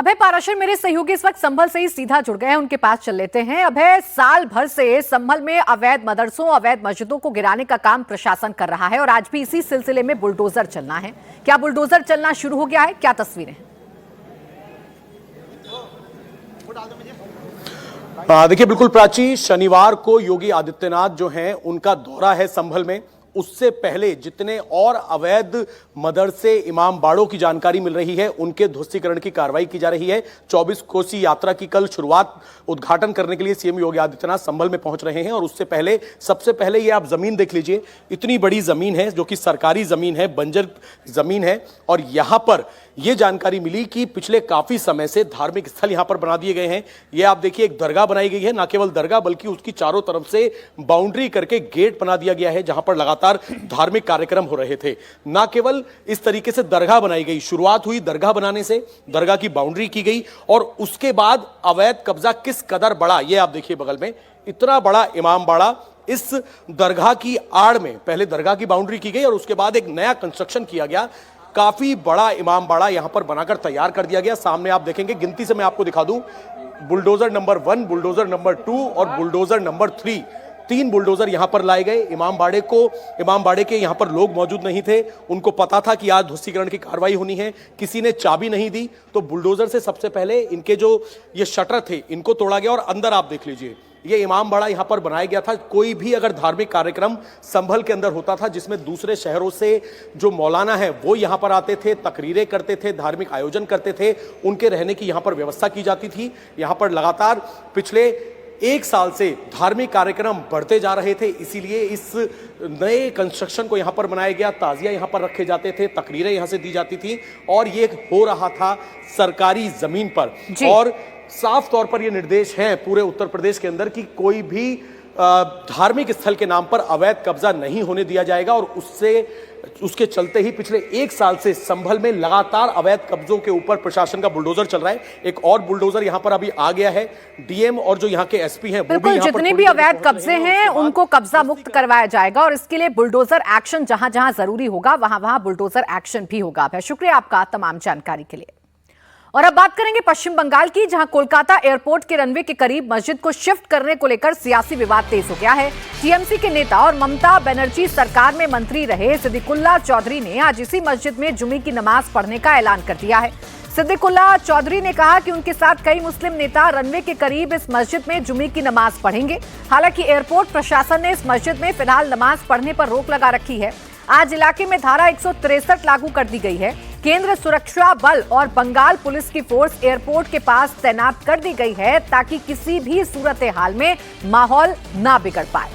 अभय पाराशर मेरे सहयोगी इस वक्त संभल से ही सीधा जुड़ गए हैं, उनके पास चल लेते हैं। अभय, साल भर से संभल में अवैध मदरसों, अवैध मस्जिदों को गिराने का काम प्रशासन कर रहा है और आज भी इसी सिलसिले में बुलडोजर चलना है। क्या बुलडोजर चलना शुरू हो गया है? क्या तस्वीरें हैं? देखिए, बिल्कुल प्राची, शनिवार को योगी आदित्यनाथ जो हैं उनका दौरा है संभल में। उससे पहले जितने और अवैध मदरसे, इमाम बाड़ों की जानकारी मिल रही है, उनके ध्वस्तीकरण की कार्रवाई की जा रही है। 24 कोसी यात्रा की कल शुरुआत, उद्घाटन करने के लिए सीएम योगी आदित्यनाथ संभल में पहुंच रहे हैं। और उससे पहले, सबसे पहले ये आप जमीन देख लीजिए, इतनी बड़ी जमीन है जो कि सरकारी जमीन है, बंजर जमीन है। और यहां पर यह जानकारी मिली कि पिछले काफी समय से धार्मिक स्थल यहां पर बना दिए गए हैं। ये आप देखिए, एक दरगाह बनाई गई है, ना केवल दरगाह बल्कि उसकी चारों तरफ से बाउंड्री करके गेट बना दिया गया है, जहां पर लगातार धार्मिक कार्यक्रम हो रहे थे। ना केवल इस तरीके से दरगाह बनाई गई, शुरुआत हुई दरगाह बनाने से, दरगाह की बाउंड्री की गई और उसके बाद अवैध कब्जा किस कदर बढ़ा, ये आप देखिए बगल में इतना बड़ा इमाम बाड़ा। इस दरगाह की आड़ में पहले दरगाह की बाउंड्री की गई और उसके बाद एक नया कंस्ट्रक्शन किया गया। काफी बड़ा इमाम बाड़ा यहां पर बनाकर तैयार कर दिया गया। सामने आप देखेंगे, गिनती से मैं आपको दिखा दूं, बुलडोजर नंबर 1, बुलडोजर नंबर 2 और बुलडोजर नंबर 3, 3 बुलडोजर यहां पर लाए गए। इमाम बाड़े के यहां पर लोग मौजूद नहीं थे, उनको पता था कि आज ध्वस्तीकरण की कार्रवाई होनी है, किसी ने चाबी नहीं दी, तो बुलडोजर से सबसे पहले इनके जो ये शटर थे इनको तोड़ा गया। और अंदर आप देख लीजिए, ये इमाम बाड़ा यहां पर बनाया गया था। कोई भी अगर धार्मिक कार्यक्रम संभल के अंदर होता था जिसमें दूसरे शहरों से जो मौलाना है वो यहां पर आते थे, तकरीरें करते थे, धार्मिक आयोजन करते थे, उनके रहने की यहां पर व्यवस्था की जाती थी। यहां पर लगातार पिछले 1 साल से धार्मिक कार्यक्रम बढ़ते जा रहे थे, इसीलिए इस नए कंस्ट्रक्शन को यहां पर बनाया गया। ताजिया यहां पर रखे जाते थे, तकरीरें यहां से दी जाती थी और ये हो रहा था सरकारी जमीन पर। और साफ तौर पर यह निर्देश है पूरे उत्तर प्रदेश के अंदर कि कोई भी धार्मिक स्थल के नाम पर अवैध कब्जा नहीं होने दिया जाएगा। और उसके चलते ही पिछले 1 साल से संभल में लगातार अवैध कब्जों के ऊपर प्रशासन का बुलडोजर चल रहा है। एक और बुलडोजर यहां पर अभी आ गया है। डीएम और जो यहां के एसपी हैं, बिल्कुल, जितने भी अवैध कब्जे हैं उनको कब्जा मुक्त करवाया जाएगा और इसके लिए बुलडोजर एक्शन जहां जहां जरूरी होगा वहां वहां बुलडोजर एक्शन भी होगा। शुक्रिया आपका तमाम जानकारी के लिए। और अब बात करेंगे पश्चिम बंगाल की, जहां कोलकाता एयरपोर्ट के रनवे के करीब मस्जिद को शिफ्ट करने को लेकर सियासी विवाद तेज हो गया है। टीएमसी के नेता और ममता बनर्जी सरकार में मंत्री रहे सिद्दीकुल्ला चौधरी ने आज इसी मस्जिद में जुमे की नमाज पढ़ने का ऐलान कर दिया है। सिद्दीकुल्ला चौधरी ने कहा कि उनके साथ कई मुस्लिम नेता रनवे के करीब इस मस्जिद में जुमे की नमाज पढ़ेंगे। हालांकि एयरपोर्ट प्रशासन ने इस मस्जिद में फिलहाल नमाज पढ़ने पर रोक लगा रखी है। आज इलाके में धारा 163 लागू कर दी गई है। केंद्र सुरक्षा बल और बंगाल पुलिस की फोर्स एयरपोर्ट के पास तैनात कर दी गई है ताकि किसी भी सूरत हाल में माहौल ना बिगड़ पाए।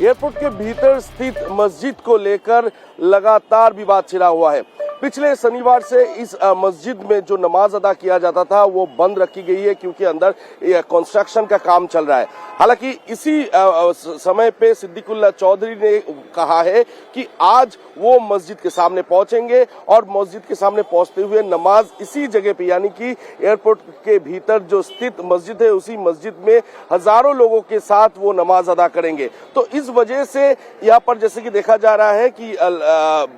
एयरपोर्ट के भीतर स्थित मस्जिद को लेकर लगातार विवाद छिड़ा हुआ है। पिछले शनिवार से इस मस्जिद में जो नमाज अदा किया जाता था वो बंद रखी गई है क्योंकि अंदर कंस्ट्रक्शन का काम चल रहा है। हालांकि इसी समय पे सिद्दीकुल्ला चौधरी ने कहा है कि आज वो मस्जिद के सामने पहुंचेंगे और मस्जिद के सामने पहुंचते हुए नमाज इसी जगह पे, यानी कि एयरपोर्ट के भीतर जो स्थित मस्जिद है उसी मस्जिद में हजारों लोगों के साथ वो नमाज अदा करेंगे। तो इस वजह से यहाँ पर जैसे कि देखा जा रहा है कि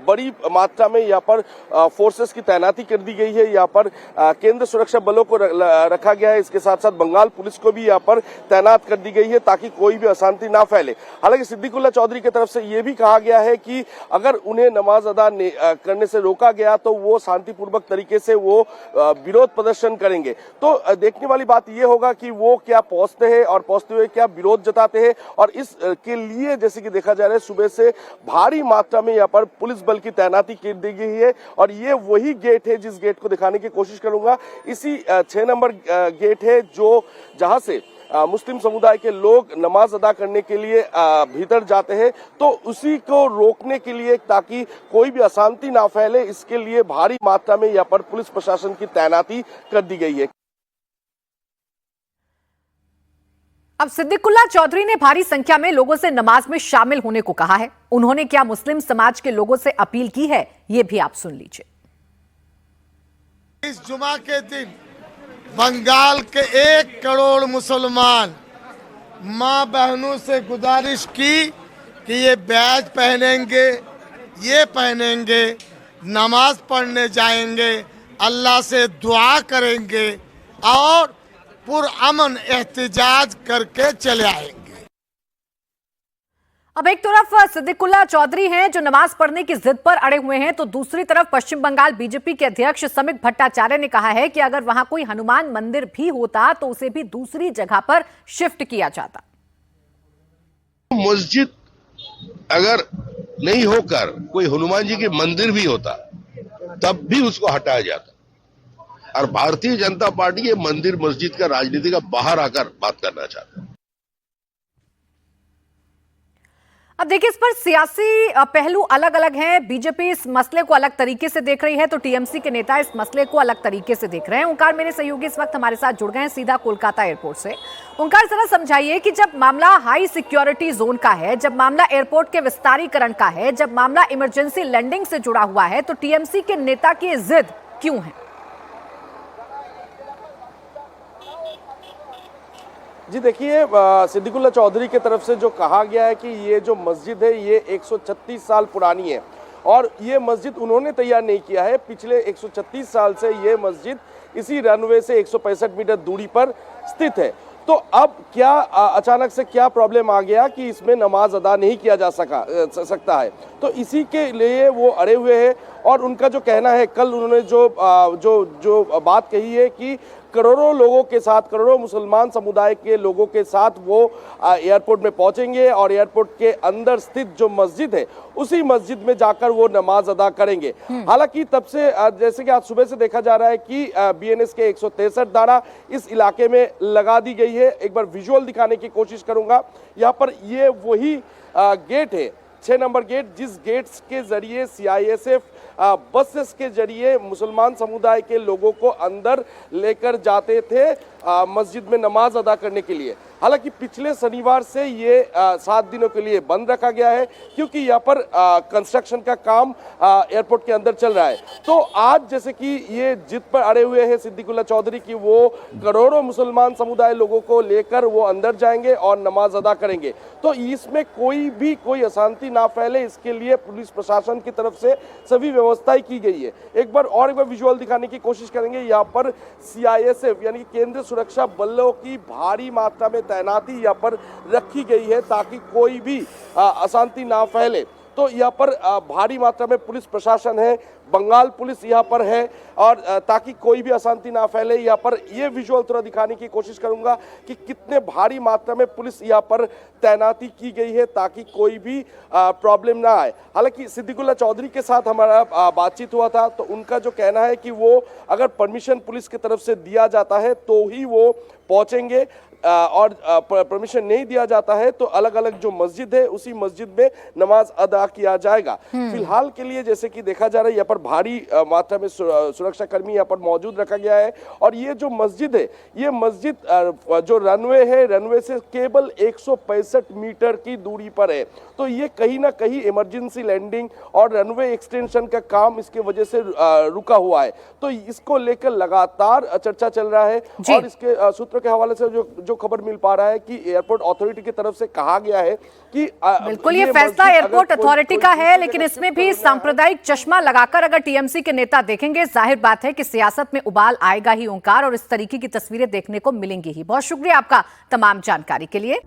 बड़ी मात्रा में यहाँ पर फोर्सेस की तैनाती कर दी गई है। यहाँ पर केंद्र सुरक्षा बलों को रखा गया है, इसके साथ साथ बंगाल पुलिस को भी यहाँ पर तैनात कर दी गई है ताकि कोई भी अशांति ना फैले। हालांकि सिद्दीकुल्ला चौधरी की तरफ से यह भी कहा गया है कि अगर उन्हें नमाज अदा करने से रोका गया तो वो शांतिपूर्वक तरीके से वो विरोध प्रदर्शन करेंगे। तो देखने वाली बात यह होगा कि वो क्या पहुंचते हैं और पहुंचते हुए क्या विरोध जताते हैं। और इस के लिए जैसे कि देखा जा रहा है सुबह से भारी मात्रा में यहाँ पर पुलिस बल की तैनाती कर दी गई है। और ये वही गेट है जिस गेट को दिखाने की कोशिश करूंगा, इसी 6 नंबर गेट है जो जहां से मुस्लिम समुदाय के लोग नमाज अदा करने के लिए भीतर जाते हैं। तो उसी को रोकने के लिए ताकि कोई भी अशांति ना फैले, इसके लिए भारी मात्रा में यहाँ पर पुलिस प्रशासन की तैनाती कर दी गई है। अब सिद्दीकुल्ला चौधरी ने भारी संख्या में लोगों से नमाज में शामिल होने को कहा है। उन्होंने क्या मुस्लिम समाज के लोगों से अपील की है, ये भी आप सुन लीजिए। इस जुमा के दिन बंगाल के 1 करोड़ मुसलमान मां बहनों से गुजारिश की कि ये बैज पहनेंगे, ये पहनेंगे, नमाज पढ़ने जाएंगे अल्लाह से दुआ करेंगे और पुरअमन एहतजाज करके चले आएंगे। अब एक तरफ सिद्दीकुल्ला चौधरी हैं जो नमाज पढ़ने की जिद पर अड़े हुए हैं, तो दूसरी तरफ पश्चिम बंगाल बीजेपी के अध्यक्ष समीक भट्टाचार्य ने कहा है कि अगर वहां कोई हनुमान मंदिर भी होता तो उसे भी दूसरी जगह पर शिफ्ट किया जाता। मस्जिद अगर नहीं होकर कोई हनुमान जी के मंदिर भी होता तब भी उसको हटाया जाता। और भारतीय जनता पार्टी ये मंदिर मस्जिद का राजनीति का बाहर आकर बात करना चाहता है। अब देखिए, इस पर सियासी पहलू अलग अलग हैं। बीजेपी इस मसले को अलग तरीके से देख रही है तो टीएमसी के नेता इस मसले को अलग तरीके से देख रहे हैं। ओंकार मेरे सहयोगी इस वक्त हमारे साथ जुड़ गए हैं सीधा कोलकाता एयरपोर्ट से। ओंकार, जरा समझाइए कि जब मामला हाई सिक्योरिटी जोन का है, जब मामला एयरपोर्ट के विस्तारीकरण का है, जब मामला इमरजेंसी लैंडिंग से जुड़ा हुआ है, तो टीएमसी के नेता की जिद क्यों है? जी देखिए, सिद्दीकुल्ला चौधरी की तरफ से जो कहा गया है कि ये जो मस्जिद है ये 136 साल पुरानी है और ये मस्जिद उन्होंने तैयार नहीं किया है। पिछले 136 साल से ये मस्जिद इसी रनवे से 165 मीटर दूरी पर स्थित है। तो अब क्या अचानक से क्या प्रॉब्लम आ गया कि इसमें नमाज अदा नहीं किया जा सकता है, तो इसी के लिए वो अड़े हुए हैं। और उनका जो कहना है, कल उन्होंने जो बात कही है कि करोड़ों लोगों के साथ, करोड़ों मुसलमान समुदाय के लोगों के साथ वो एयरपोर्ट में पहुंचेंगे और एयरपोर्ट के अंदर स्थित जो मस्जिद है उसी मस्जिद में जाकर वो नमाज अदा करेंगे। हालांकि तब से जैसे कि आज सुबह से देखा जा रहा है कि बीएनएस के 163 धारा इस इलाके में लगा दी गई है। एक बार विजुअल दिखाने की कोशिश करूंगा। यहाँ पर ये वही गेट है, 6 नंबर गेट, जिस गेट्स के जरिए सीआईएसएफ बसेस के जरिए मुसलमान समुदाय के लोगों को अंदर लेकर जाते थे मस्जिद में नमाज अदा करने के लिए। हालांकि पिछले शनिवार से ये 7 दिनों के लिए बंद रखा गया है क्योंकि यहाँ पर कंस्ट्रक्शन का काम एयरपोर्ट के अंदर चल रहा है। तो आज जैसे कि ये जिद पर अड़े हुए हैं सिद्दीकुल्ला चौधरी की वो करोड़ों मुसलमान समुदाय लोगों को लेकर वो अंदर जाएंगे और नमाज अदा करेंगे। तो इसमें कोई अशांति ना फैले, इसके लिए पुलिस प्रशासन की तरफ से सभी व्यवस्थाएं की गई है। एक बार विजुअल दिखाने की कोशिश करेंगे। यहाँ पर सीआईएसएफ यानी केंद्रीय सुरक्षा बलों की भारी मात्रा में तैनाती यहाँ पर रखी गई है ताकि कोई भी अशांति ना फैले। तो यहाँ पर भारी मात्रा में पुलिस प्रशासन है, बंगाल पुलिस यहाँ पर है और ताकि कोई भी अशांति ना फैले। यहाँ पर ये विजुअल थोड़ा दिखाने की कोशिश करूंगा कि कितने भारी मात्रा में पुलिस यहाँ पर तैनाती की गई है ताकि कोई भी प्रॉब्लम ना आए। हालांकि सिद्दीकुल्ला चौधरी के साथ हमारा बातचीत हुआ था तो उनका जो कहना है कि वो अगर परमिशन पुलिस की तरफ से दिया जाता है तो ही वो पहुंचेंगे और परमिशन नहीं दिया जाता है तो अलग अलग जो मस्जिद है उसी मस्जिद में नमाज अदा किया जाएगा। फिलहाल के लिए जैसे कि देखा जा रहा है यहाँ पर भारी मात्रा में सुरक्षा कर्मी यहाँ पर मौजूद रखा गया है। और ये जो मस्जिद है, ये मस्जिद जो रनवे है, रनवे से केवल 165 मीटर की दूरी पर है। तो ये कहीं ना कहीं इमरजेंसी लैंडिंग और रनवे एक्सटेंशन का काम इसके वजह से रुका हुआ है। तो इसको लेकर लगातार चर्चा चल रहा है और इसके सूत्रों के हवाले से जो खबर मिल पा रहा है कि एयरपोर्ट अथॉरिटी की तरफ से कहा गया है कि बिल्कुल ये फैसला एयरपोर्ट अथॉरिटी का है, लेकिन इसमें भी सांप्रदायिक चश्मा लगाकर अगर टीएमसी के नेता देखेंगे, जाहिर बात है कि सियासत में उबाल आएगा ही ओंकार, और इस तरीके की तस्वीरें देखने को मिलेंगी ही। बहुत शुक्रिया आपका तमाम जानकारी के लिए।